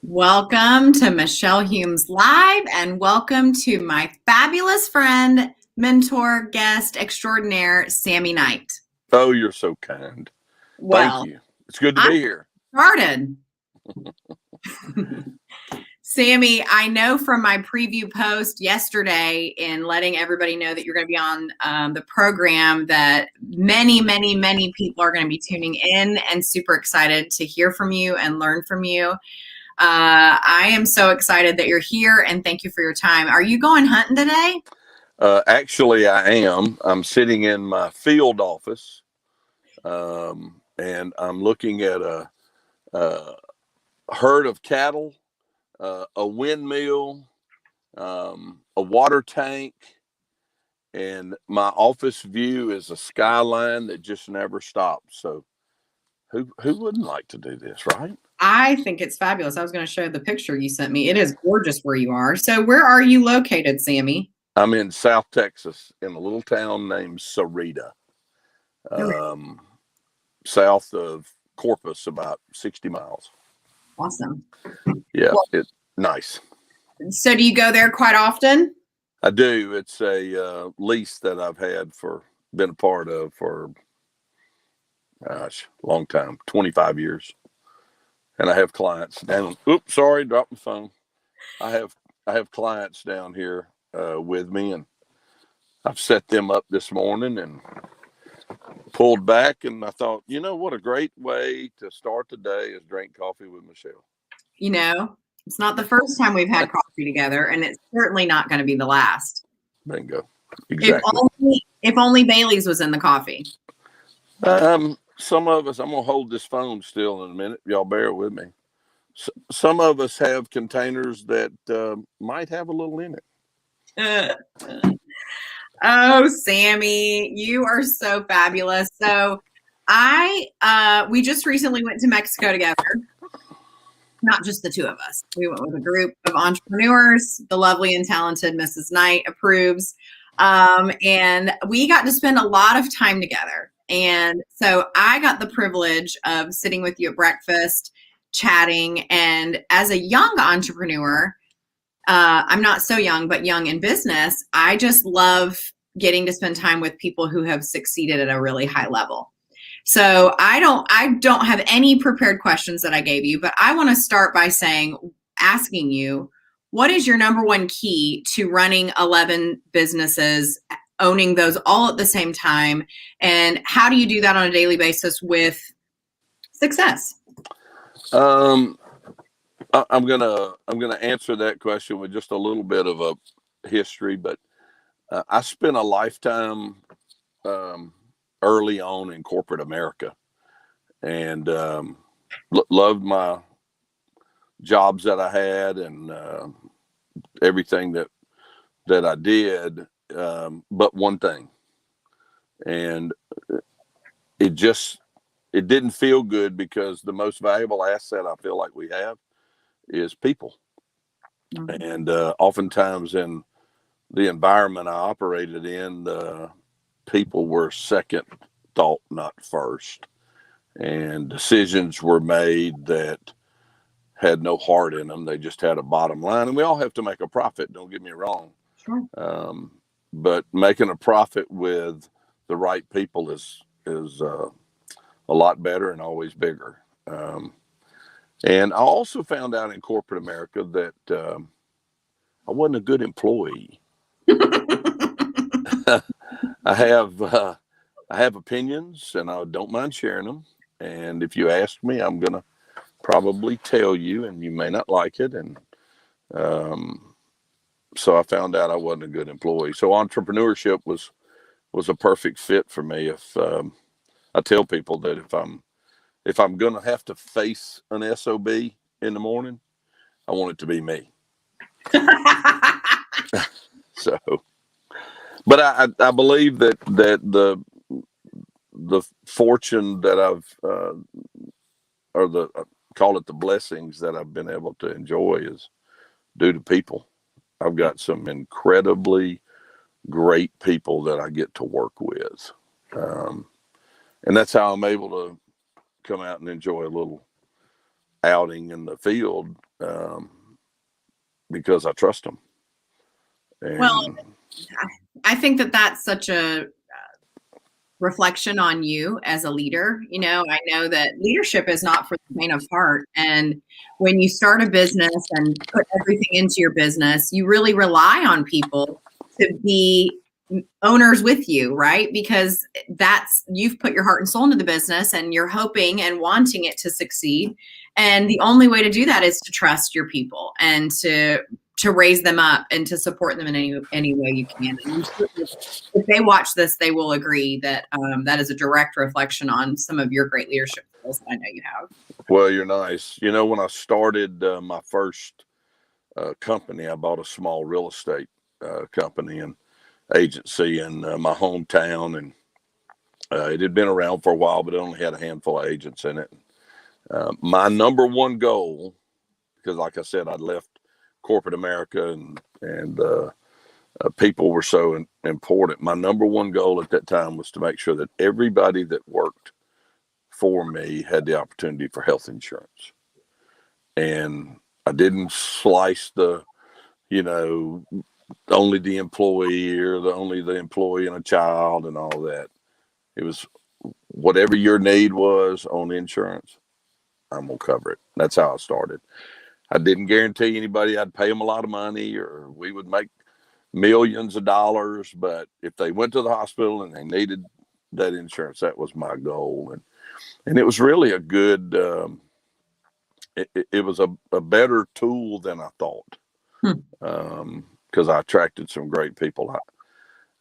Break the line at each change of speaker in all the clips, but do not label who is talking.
Welcome to Michelle Humes Live, and welcome to my fabulous friend, mentor, guest extraordinaire, Sammie Knight.
Oh, you're so kind. Thank
Well,
you. It's good to
I
be here.
started. Sammie, I know from my preview post yesterday in letting everybody know that you're going to be on the program that many people are going to be tuning in and super excited to hear from you and learn from you. I am so excited that you're here and thank you for your time. Are you going hunting today?
Actually, I am. I'm sitting in my field office, and I'm looking at a herd of cattle, a windmill, a water tank, and my office view is a skyline that just never stops. So, who wouldn't like to do this, right?
I think it's fabulous. I was going to show the picture you sent me. It is gorgeous where you are. So where are you located, Sammie?
I'm in South Texas in a little town named Sarita, um, south of Corpus, about 60 miles.
Awesome.
Yeah,
Well,
it's nice.
so do you go there quite often?
I do. It's a lease that I've been a part of for, gosh, a long time, 25 years. And I have clients down. Oops, sorry, dropped my phone. I have I have clients down here with me, and I've set them up this morning and pulled back. And I thought, what a great way to start the day is drink coffee with Michelle.
You know, it's not the first time we've had coffee together, and it's certainly not going to be the last.
Bingo.
If
Exactly.
only Bailey's was in the coffee.
Some of us, I'm gonna hold this phone still in a minute. Y'all bear with me. Some of us have containers that might have a little in it.
Uh, oh, Sammie, you are so fabulous. So we just recently went to Mexico together. Not just the two of us. We went with a group of entrepreneurs. The lovely and talented Mrs. Knight approves. And we got to spend a lot of time together. And so I got the privilege of sitting with you at breakfast, chatting. And as a young entrepreneur, I'm not so young, but young in business, I just love getting to spend time with people who have succeeded at a really high level. So I don't have any prepared questions that I gave you, but I want to start by asking you, what is your number one key to running 11 businesses, owning those all at the same time, and how do you do that on a daily basis with success?
Um, I'm gonna answer that question with just a little bit of a history, but I spent a lifetime um, early on in corporate America, and loved my jobs that I had and everything that I did. But one thing, and it just it didn't feel good because the most valuable asset I feel like we have is people.
Mhm.
And oftentimes in the environment I operated in, people were second thought, not first. And decisions were made that had no heart in them. They just had a bottom line. And we all have to make a profit, don't get me wrong.
Sure.
Um, but making a profit with the right people is a lot better and always bigger. And I also found out in corporate America that I wasn't a good employee. I have I have opinions, and I don't mind sharing them. And if you ask me, I'm gonna probably tell you, and you may not like it. And um, so I found out I wasn't a good employee. So entrepreneurship was a perfect fit for me. If I tell people that if I'm gonna have to face an SOB in the morning, I want it to be me. So, but I believe that the fortune that I've or the call it the blessings that I've been able to enjoy is due to people. I've got some incredibly great people that I get to work with, um, and that's how I'm able to come out and enjoy a outing in the field, because I trust them.
Well,
And
I think that that's such a reflection on you as a leader. You know, I know that leadership is not for the faint of heart. And when you start a business and put everything into your business, you really rely on people to be owners with you, right? Because that's, you've put your heart and soul into the business and you're hoping and wanting it to succeed. And the only way to do that is to trust your people and to raise them up and to support them in any way you can. And if they watch this, they will agree that that is a direct reflection on some of your great leadership skills that I know you have.
well, you're nice. You know, when I started my first company, I bought a small real estate company and agency in my hometown, and it had been around for a while, but it only had a handful of agents in it. My number one goal, because like I said, I'd left corporate America, and people were so important. My number one goal at that time was to make sure that everybody that worked for me had the opportunity for health insurance. And I didn't slice the, you know, only the employee or only the employee and a child and all that. It was whatever your need was on insurance, I'm going to cover it. That's how I started. I didn't guarantee anybody I'd pay them a lot of money or we would make millions of dollars, but if they went to the hospital and they needed that insurance, that was my goal. And it was really a good, it was a better tool than I thought, because I attracted some great people.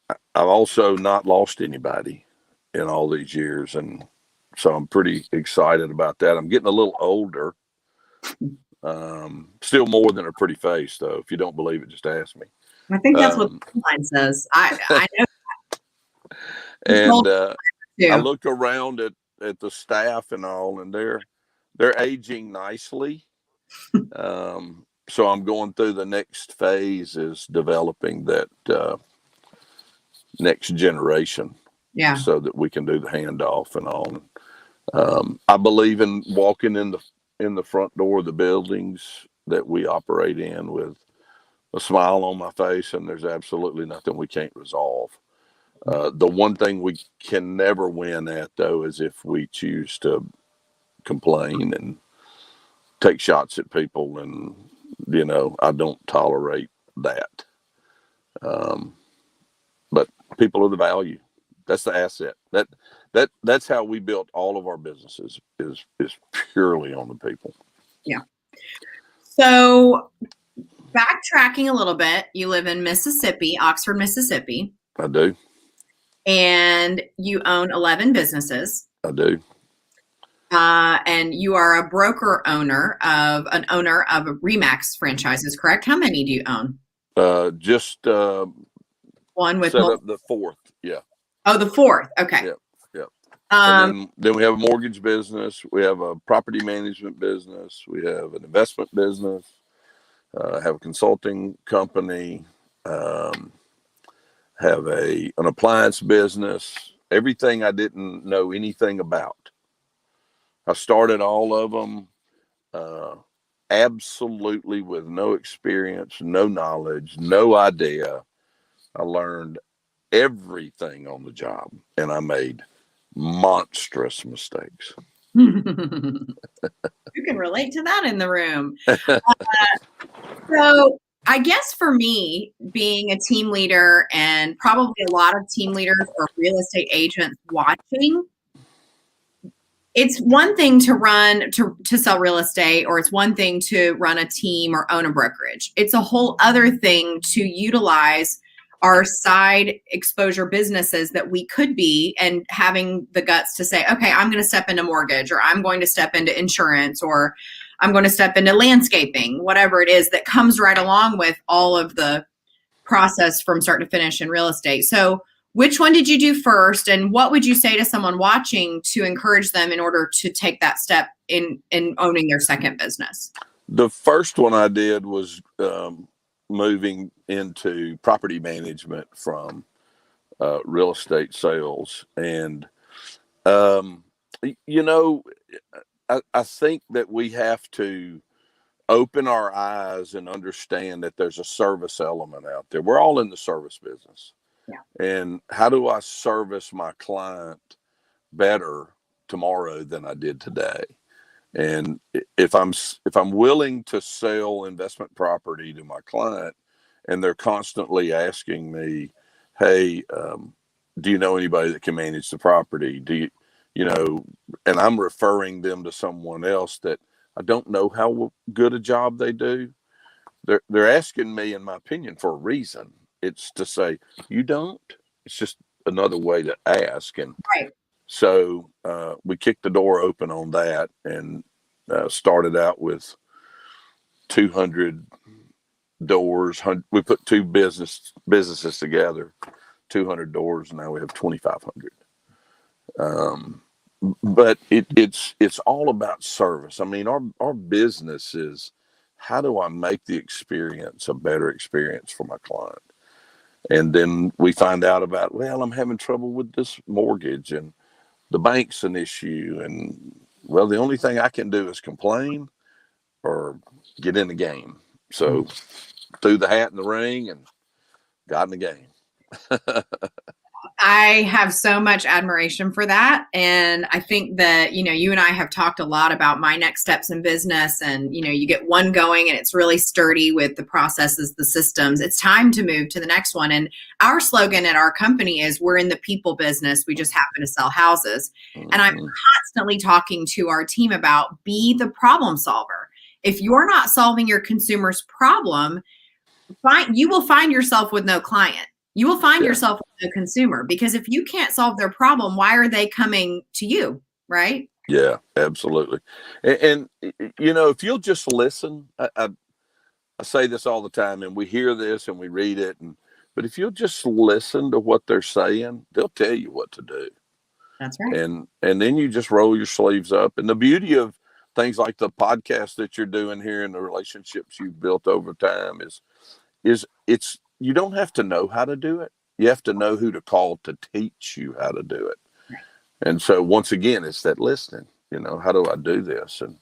I've also not lost anybody in all these years, and so I'm pretty excited about that. I'm getting a little older. Still more than a pretty face, though. If you don't believe it, just ask me.
I think that's what the line says. I know.
And I look around at the staff and all, and they're aging nicely. So I'm going through the next phase is developing that next generation, so that we can do the handoff and all. I believe in walking in the front door of the buildings that we operate in with a smile on my face, and there's absolutely nothing we can't resolve. The one thing we can never win at, though, is if we choose to complain and take shots at people, and you know, I don't tolerate that. But people are the value. That's the asset. That's how we built all of our businesses, is purely on the people.
Yeah. So backtracking a little bit, you live in Mississippi, Oxford, Mississippi.
I do.
And you own 11 businesses.
I do.
And you are a broker owner of Remax franchises, correct? How many do you own?
Just
one with
set up the fourth. Yeah.
Oh, the fourth. Okay.
Yep. Yep. And then we have a mortgage business. We have a property management business. We have an investment business. Have a consulting company. Have an appliance business. Everything I didn't know anything about. I started all of them absolutely with no experience, no knowledge, no idea. I learned everything on the job, and I made monstrous mistakes.
You can relate to that in the room. So I guess for me, being a team leader, and probably a lot of team leaders or real estate agents watching, it's one thing to sell real estate, or it's one thing to run a team or own a brokerage. It's a whole other thing to utilize our side exposure businesses that we could be, and having the guts to say, okay, I'm going to step into mortgage, or I'm going to step into insurance, or I'm going to step into landscaping, whatever it is that comes right along with all of the process from start to finish in real estate. So which one did you do first, and what would you say to someone watching to encourage them in order to take that step in owning their second business?
The first one I did was moving into property management from real estate sales. And, you know, I think that we have to open our eyes and understand that there's a service element out there. We're all in the service business.
Yeah.
And how do I service my client better tomorrow than I did today? And if I'm willing to sell investment property to my client, and they're constantly asking me, "Hey, do you know anybody that can manage the property? Do you, you know?" And I'm referring them to someone else that I don't know how good a job they do. They're asking me, in my opinion, for a reason. It's to say, "You don't." It's just another way to ask. And
Right.
so we kicked the door open on that, and started out with 200 doors. We put two businesses together, 200 doors, and now we have 2,500. But it's all about service. I mean, our business is, how do I make the experience a better experience for my client? And then we find out about, well, I'm having trouble with this mortgage, and the bank's an issue, and well, the only thing I can do is complain or get in the game. So threw the hat in the ring and got in the game.
I have so much admiration for that. And I think that, you and I have talked a lot about my next steps in business, and, you get one going and it's really sturdy with the processes, the systems. It's time to move to the next one. And our slogan at our company is, we're in the people business. We just happen to sell houses.
Mm-hmm.
And I'm constantly talking to our team about, be the problem solver. If you're not solving your consumer's problem, you will find yourself with no client. You will find yourself with no consumer, because if you can't solve their problem, why are they coming to you? Right?
Yeah, absolutely. And if you'll just listen, I say this all the time, and we hear this and we read it, but if you'll just listen to what they're saying, they'll tell you what to do.
That's right.
And then you just roll your sleeves up. And the beauty of things like the podcast that you're doing here, and the relationships you've built over time, is you don't have to know how to do it. You have to know who to call to teach you how to do it.
Right.
And so once again, it's that listening. How do I do this? And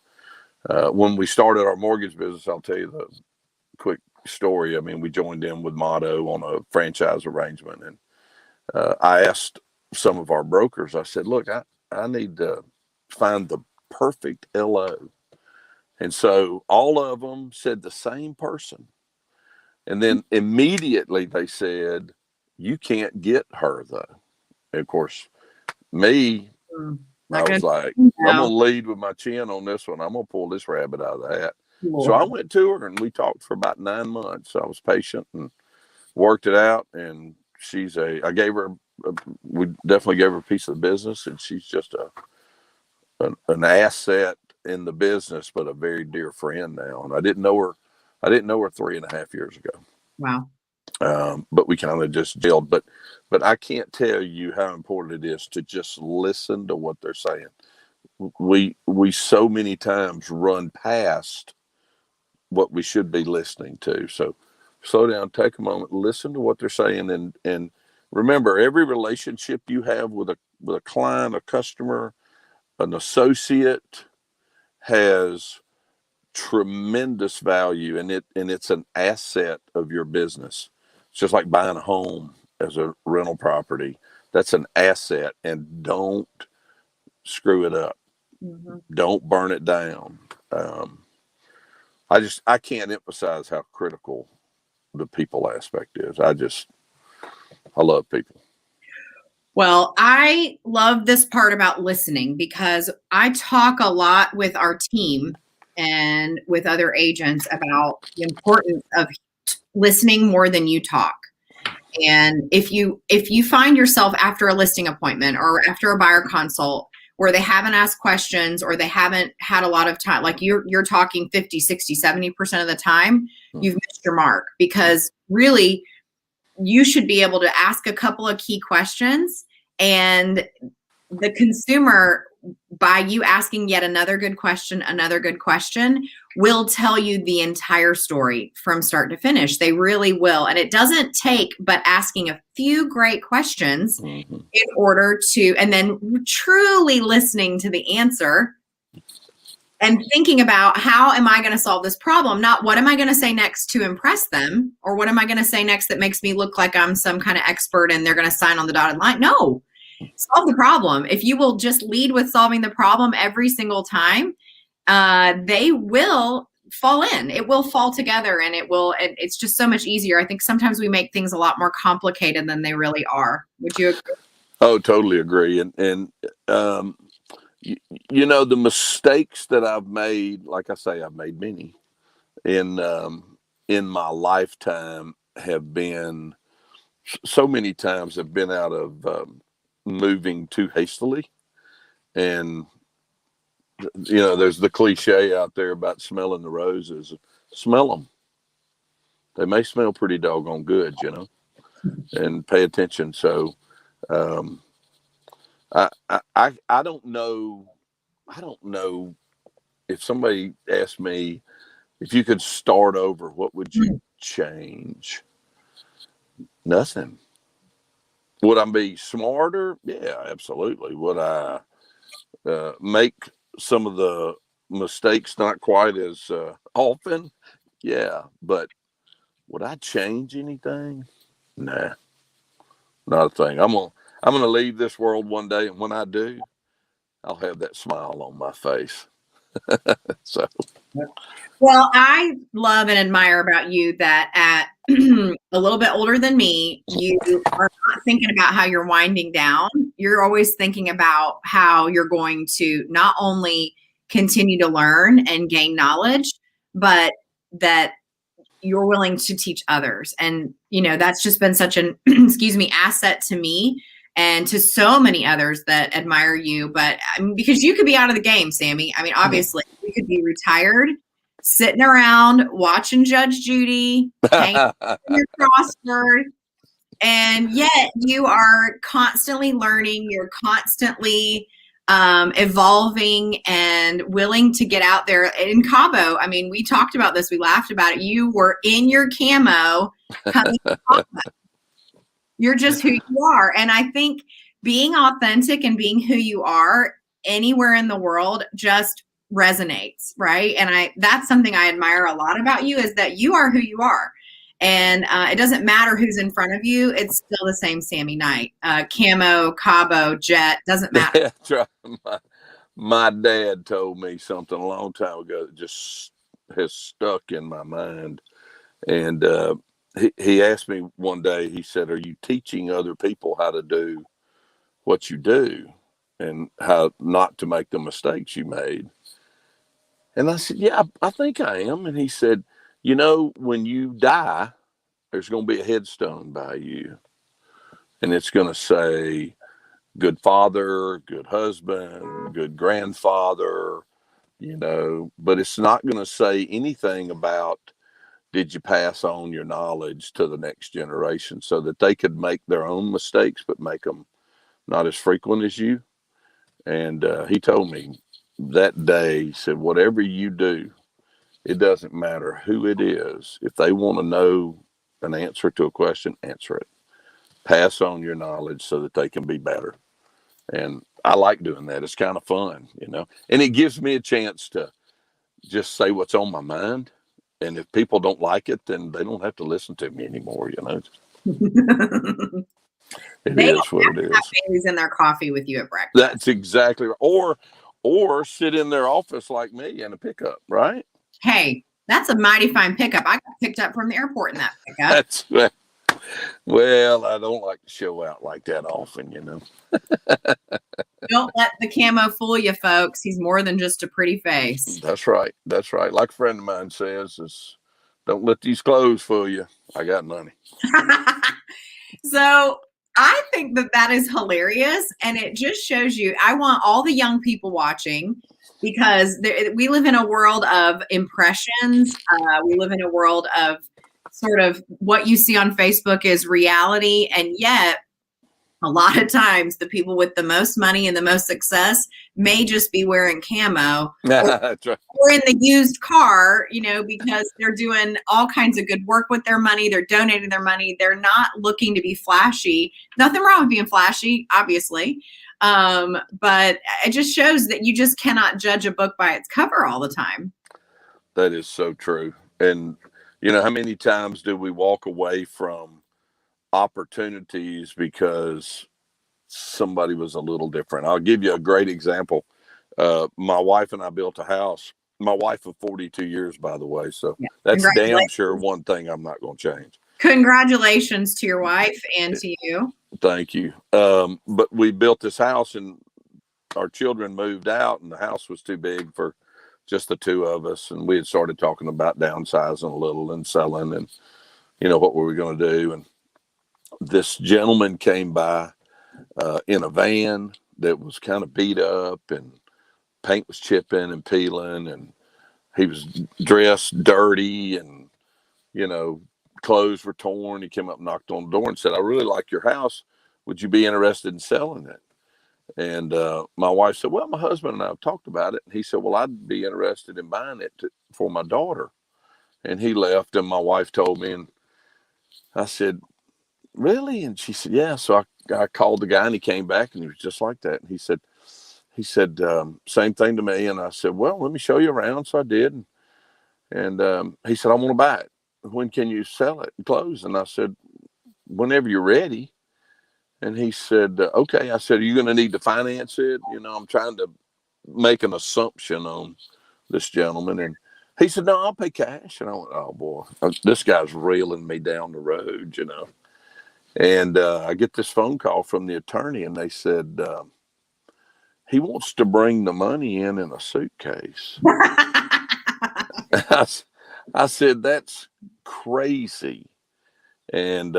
when we started our mortgage business, I'll tell you the quick story. I mean, we joined in with Motto on a franchise arrangement, and I asked some of our brokers, I said, look, I need to find the perfect LO. And so all of them said the same person. And then immediately they said, you can't get her, though. And of course, me, I was like, I'm going to lead with my chin on this one. I'm going to pull this rabbit out of the hat. So I went to her, and we talked for about 9 months. I was patient and worked it out. And we definitely gave her a piece of the business, and she's just an asset in the business, but a very dear friend now. And I didn't know her 3.5 years ago.
Wow.
But we kind of just gelled. But I can't tell you how important it is to just listen to what they're saying. We so many times run past what we should be listening to. So slow down, take a moment, listen to what they're saying, and remember, every relationship you have with a client, a customer, an associate, has tremendous value, and it's an asset of your business. It's just like buying a home as a rental property. That's an asset, and don't screw it up. Mm-hmm. Don't burn it down. I can't emphasize how critical the people aspect is. I love people.
Well, I love this part about listening, because I talk a lot with our team and with other agents about the importance of listening more than you talk. And if you find yourself after a listing appointment or after a buyer consult where they haven't asked questions, or they haven't had a lot of time, like you're talking 50, 60, 70% of the time, you've missed your mark, because really you should be able to ask a couple of key questions, and the consumer, by you asking yet another good question, will tell you the entire story from start to finish. They really will. And it doesn't take but asking a few great questions in order to, and then truly listening to the answer and thinking about how am I going to solve this problem? Not what am I going to say next to impress them, or what am I going to say next that makes me look like I'm some kind of expert and they're going to sign on the dotted line. No, solve the problem. If you will just lead with solving the problem every single time, they will fall in. It will fall together, and it's just so much easier. I think sometimes we make things a lot more complicated than they really are. Would you agree?
Oh, totally agree. And you know, the mistakes that I've made, like I say, I've made many in my lifetime, have been so many times have been out of moving too hastily. And you know, there's the cliche out there about smelling the roses. Smell them. They may smell pretty doggone good, you know, and pay attention. So I don't know. I don't know if somebody asked me if you could start over, what would you change? Nothing. Would I be smarter? Yeah, absolutely. Would I make some of the mistakes not quite as often? Yeah, but would I change anything? Nah, not a thing. I'm gonna leave this world one day, and when I do, I'll have that smile on my face. So,
Well, I love and admire about you that at a little bit older than me, you are not thinking about how you're winding down. You're always thinking about how you're going to not only continue to learn and gain knowledge, but that you're willing to teach others. And, you know, that's just been such an, excuse me, asset to me and to so many others that admire you. But I mean, because you could be out of the game, Sammie. I mean, obviously, you could be retired, sitting around watching Judge Judy, hanging your crossword, and yet you are constantly learning. You're constantly evolving and willing to get out there. In Cabo, I mean, we talked about this. We laughed about it. You were in your camo coming to Cabo. You're just who you are. And I think being authentic and being who you are anywhere in the world just resonates, right? And that's something I admire a lot about you, is that you are who you are. And it doesn't matter who's in front of you. It's still the same Sammie Knight. Camo, Cabo, jet, doesn't matter.
my dad told me something a long time ago that just has stuck in my mind. And he asked me one day, he said, "Are you teaching other people how to do what you do and how not to make the mistakes you made?" And I said, "Yeah, I think I am." And he said, "You know, when you die, there's going to be a headstone by you. And it's going to say, good father, good husband, good grandfather, you know, but it's not going to say anything about, did you pass on your knowledge to the next generation, so that they could make their own mistakes, but make them not as frequent as you." And he told me that day, he said, "Whatever you do, it doesn't matter who it is. If they want to know an answer to a question, answer it. Pass on your knowledge so that they can be better." And I like doing that. It's kind of fun, you know, and it gives me a chance to just say what's on my mind. And if people don't like it, then they don't have to listen to me anymore, you know. It
They
is what it is.
have Baileys in their coffee with you at breakfast.
That's exactly right. Or sit in their office like me in a pickup, right?
Hey, that's a mighty fine pickup. I got picked up from the airport in that pickup.
That's well, I don't like to show out like that often, you know.
Don't let the camo fool you, folks. He's more than just a pretty face.
That's right. That's right. Like a friend of mine says, is don't let these clothes fool you. I got money.
So I think that is hilarious. And it just shows you, I want all the young people watching, because we live in a world of impressions. We live in a world of sort of what you see on Facebook is reality. And yet, a lot of times, the people with the most money and the most success may just be wearing camo or in the used car, you know, because they're doing all kinds of good work with their money. They're donating their money. They're not looking to be flashy. Nothing wrong with being flashy, obviously. But it just shows that you just cannot judge a book by its cover all the time.
That is so true. And, you know, how many times do we walk away from opportunities because somebody was a little different? I'll give you a great example. My wife and I built a house. My wife of 42 years, by the way. So
Yeah.
that's damn sure one thing I'm not going to change.
Congratulations to your wife and to you.
Thank you. But we built this house and our children moved out and the house was too big for just the two of us. And we had started talking about downsizing a little and selling and, you know, what were we going to do? And this gentleman came by in a van that was kind of beat up and paint was chipping and peeling and he was dressed dirty and, you know, clothes were torn. He came up, knocked on the door and said, "I really like your house. Would you be interested in selling it?" And my wife said, "Well, my husband and I have talked about it." And he said, "Well, I'd be interested in buying it for my daughter." And he left and my wife told me, and I said, "Really?" And she said, "Yeah." So I called the guy and he came back and he was just like that. And he said, same thing to me. And I said, "Well, let me show you around." So I did. And he said, "I want to buy it. When can you sell it and close?" And I said, "Whenever you're ready." And he said, "Okay." I said, "Are you going to need to finance it?" You know, I'm trying to make an assumption on this gentleman. And he said, "No, I'll pay cash." And I went, "Oh boy, this guy's reeling me down the road, you know." And I get this phone call from the attorney and they said, he wants to bring the money in a suitcase. I said, "That's crazy." And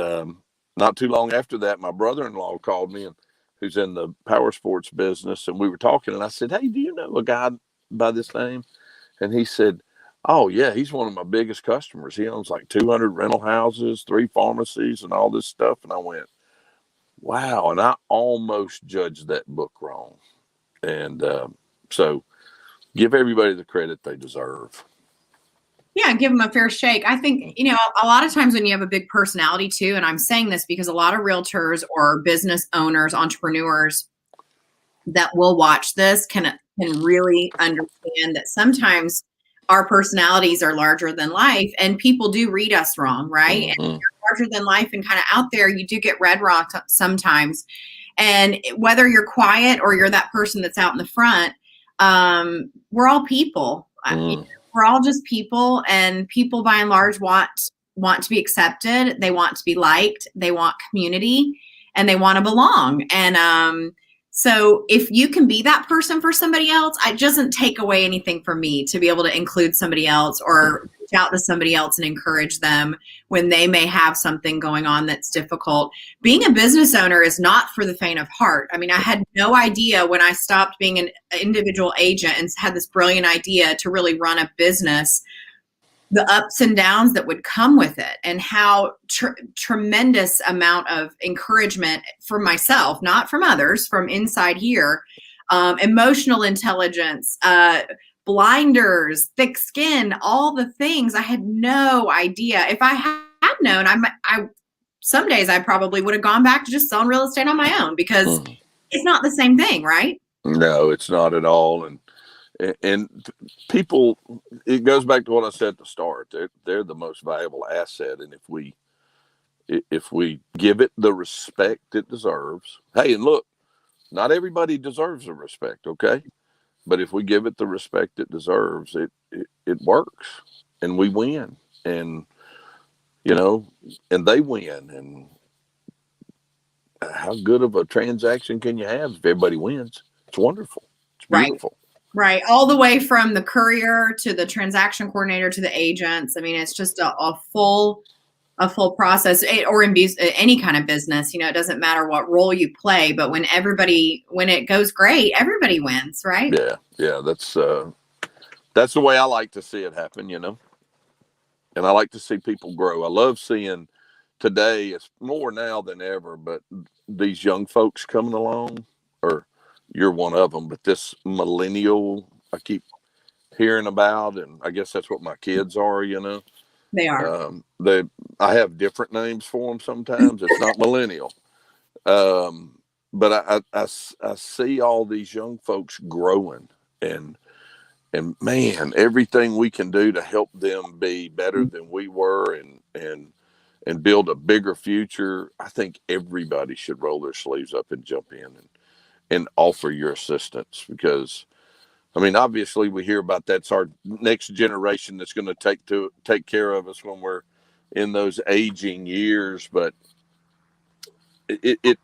not too long after that, my brother-in-law called me, and who's in the power sports business, and we were talking. And I said, "Hey, do you know a guy by this name?" And he said, "Oh yeah, he's one of my biggest customers. He owns like 200 rental houses, 3 pharmacies, and all this stuff." And I went, "Wow!" And I almost judged that book wrong. And so, give everybody the credit they deserve.
Yeah, give them a fair shake. I think, you know, a lot of times when you have a big personality too, and I'm saying this because a lot of realtors or business owners, entrepreneurs that will watch this can really understand that sometimes our personalities are larger than life and people do read us wrong, right?
Mm-hmm.
And you're larger than life and kind of out there, you do get read wrong sometimes. And whether you're quiet or you're that person that's out in the front, we're all people. We're all just people, and people by and large want to be accepted. They want to be liked. They want community, and they want to belong. And so if you can be that person for somebody else, it doesn't take away anything from me to be able to include somebody else or reach out to somebody else and encourage them when they may have something going on that's difficult. Being a business owner is not for the faint of heart. I mean, I had no idea when I stopped being an individual agent and had this brilliant idea to really run a business, the ups and downs that would come with it, and how tremendous amount of encouragement from myself, not from others, from inside here, emotional intelligence, blinders, thick skin, all the things. I had no idea. If I had known, I some days I probably would have gone back to just selling real estate on my own, because it's not the same thing, right?
No, it's not at all. And people, it goes back to what I said at the start. They're the most valuable asset, and if we give it the respect it deserves. Hey, and look, not everybody deserves the respect, okay? But if we give it the respect it deserves, it works, and we win, and you know, and they win. And how good of a transaction can you have if everybody wins? It's wonderful. It's beautiful.
Right. All the way from the courier to the transaction coordinator to the agents. I mean, it's just a full process. Or in any kind of business, you know, it doesn't matter what role you play, but when it goes great, everybody wins, right?
Yeah. That's the way I like to see it happen, you know. And I like to see people grow. I love seeing today, it's more now than ever, but these young folks coming along, or you're one of them, but this millennial I keep hearing about, and I guess that's what my kids are, you know.
They are.
I have different names for them sometimes. It's not millennial. but I see all these young folks growing, and man, everything we can do to help them be better than we were, and build a bigger future. I think everybody should roll their sleeves up and jump in and offer your assistance, because I mean, obviously we hear about that's our next generation that's going to take care of us when we're in those aging years, but it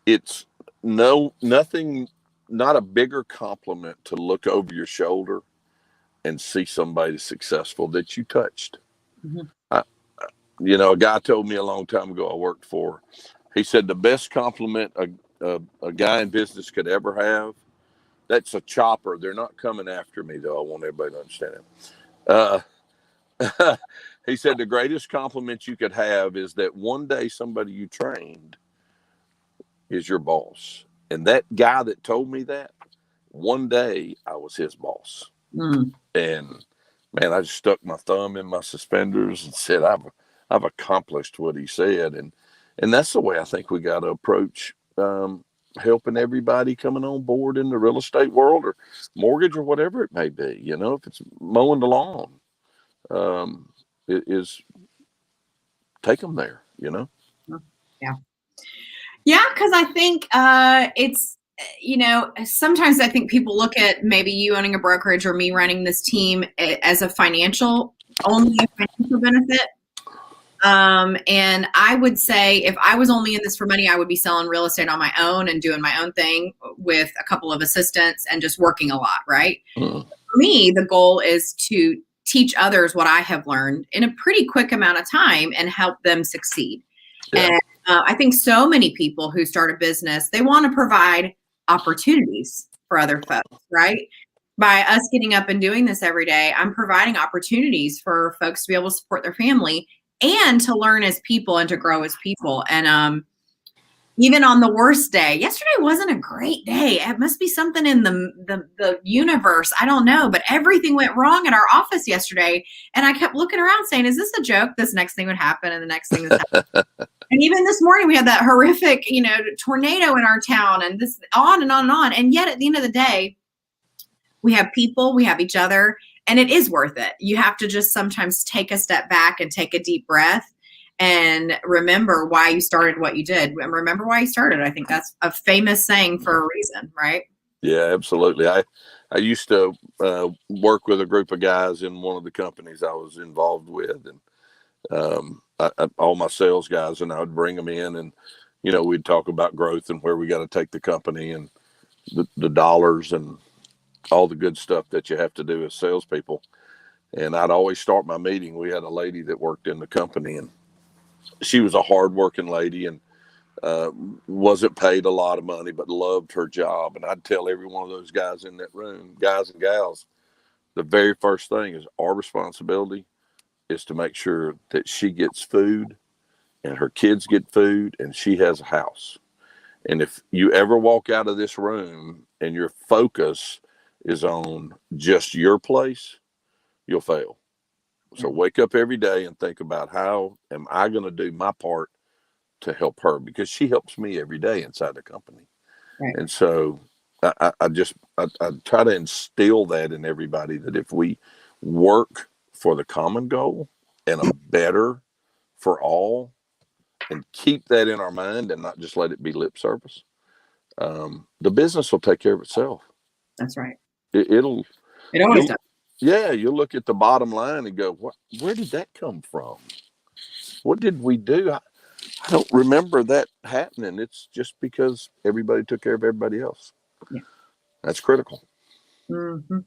it's nothing, not a bigger compliment to look over your shoulder and see somebody successful that you touched.
Mhm.
A guy told me a long time ago I worked for, he said the best compliment a guy in business could ever have, that's a chopper. They're not coming after me, though. I want everybody to understand it. He said the greatest compliment you could have is that one day somebody you trained is your boss. And that guy that told me that, one day I was his boss.
Mm.
And man, I just stuck my thumb in my suspenders and said, I've accomplished what he said. And that's the way I think we got to approach helping everybody coming on board in the real estate world or mortgage or whatever it may be. If it's mowing the lawn, it is take them there.
Yeah. Yeah, because I think it's, sometimes I think people look at maybe you owning a brokerage or me running this team as only a financial benefit. And I would say if I was only in this for money, I would be selling real estate on my own and doing my own thing with a couple of assistants and just working a lot, right?
Mm-hmm.
For me, the goal is to teach others what I have learned in a pretty quick amount of time and help them succeed.
Yeah.
And I think so many people who start a business, they want to provide opportunities for other folks, right? By us getting up and doing this every day, I'm providing opportunities for folks to be able to support their family and to learn as people and to grow as people. And even on the worst day, yesterday wasn't a great day. It must be something in the universe. I don't know, but everything went wrong at our office yesterday. And I kept looking around saying, is this a joke? This next thing would happen and the next thing would happen. And even this morning we had that horrific, tornado in our town, and this on and on and on. And yet at the end of the day, we have people, we have each other, and it is worth it. You have to just sometimes take a step back and take a deep breath and remember why you started what you did. And remember why you started. I think that's a famous saying for a reason, right?
Yeah, absolutely. I used to work with a group of guys in one of the companies I was involved with, and all my sales guys, and I would bring them in, and we'd talk about growth and where we got to take the company and the dollars and all the good stuff that you have to do as salespeople. And I'd always start my meeting. We had a lady that worked in the company, and she was a hardworking lady and wasn't paid a lot of money, but loved her job. And I'd tell every one of those guys in that room, guys and gals, the very first thing is our responsibility is to make sure that she gets food and her kids get food and she has a house. And if you ever walk out of this room and your focus is on just your place, you'll fail. So wake up every day and think about, how am I going to do my part to help her, because she helps me every day inside the company.
Right.
And so I try to instill that in everybody, that if we work for the common goal and a better for all, and keep that in our mind and not just let it be lip service, the business will take care of itself.
That's right.
It
always does.
Yeah, you'll look at the bottom line and go, where did that come from? What did we do? I don't remember that happening. It's just because everybody took care of everybody else.
Yeah.
That's critical.
Mm-hmm.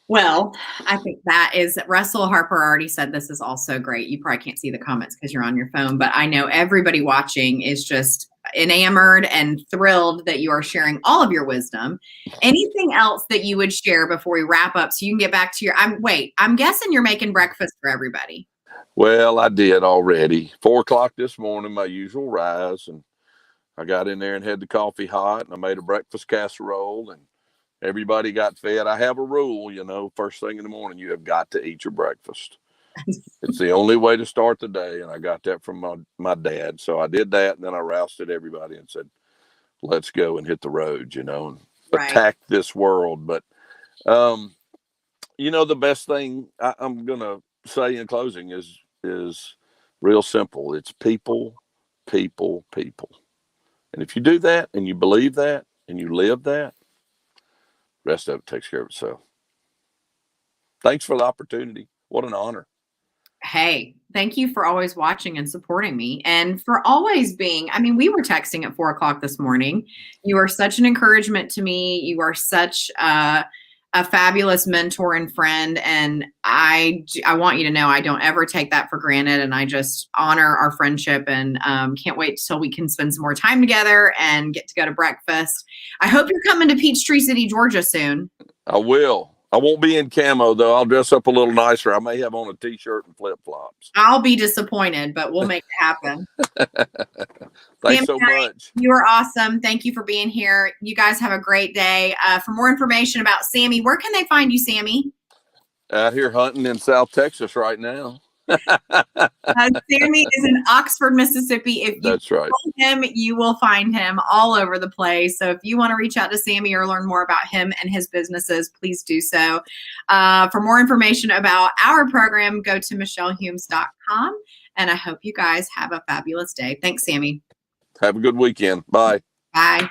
Well, I think that is, Russell Harper already said this is also great. You probably can't see the comments because you're on your phone, but I know everybody watching is just enamored and thrilled that you are sharing all of your wisdom. Anything else that you would share before we wrap up so you can get back to your, I'm guessing you're making breakfast for everybody.
Well, I did already. 4:00 this morning, my usual rise, and I got in there and had the coffee hot, and I made a breakfast casserole, and everybody got fed. I have a rule, first thing in the morning, you have got to eat your breakfast. It's the only way to start the day, and I got that from my dad. So I did that, and then I rousted everybody and said, let's go and hit the road, you know, and
Right.
attack this world. But, you know, the best thing I'm going to say in closing is real simple. It's people, people, people. And if you do that and you believe that and you live that, the rest of it takes care of itself. Thanks for the opportunity. What an honor.
Hey, thank you for always watching and supporting me, and for always being, I mean, we were texting at 4 o'clock this morning. You are such an encouragement to me. You are such a fabulous mentor and friend. And I want you to know I don't ever take that for granted. And I just honor our friendship, and can't wait till we can spend some more time together and get to go to breakfast. I hope you're coming to Peachtree City, Georgia soon.
I will. I won't be in camo, though. I'll dress up a little nicer. I may have on a T-shirt and flip-flops.
I'll be disappointed, but we'll make it happen.
Thanks so much.
You are awesome. Thank you for being here. You guys have a great day. For more information about Sammie, where can they find you, Sammie?
Out here hunting in South Texas right now.
Sammie is in Oxford, Mississippi. If you
That's right.
him, you will find him all over the place. So if you want to reach out to Sammie or learn more about him and his businesses, please do so. For more information about our program, go to michellehumes.com. And I hope you guys have a fabulous day. Thanks, Sammie.
Have a good weekend. Bye.
Bye.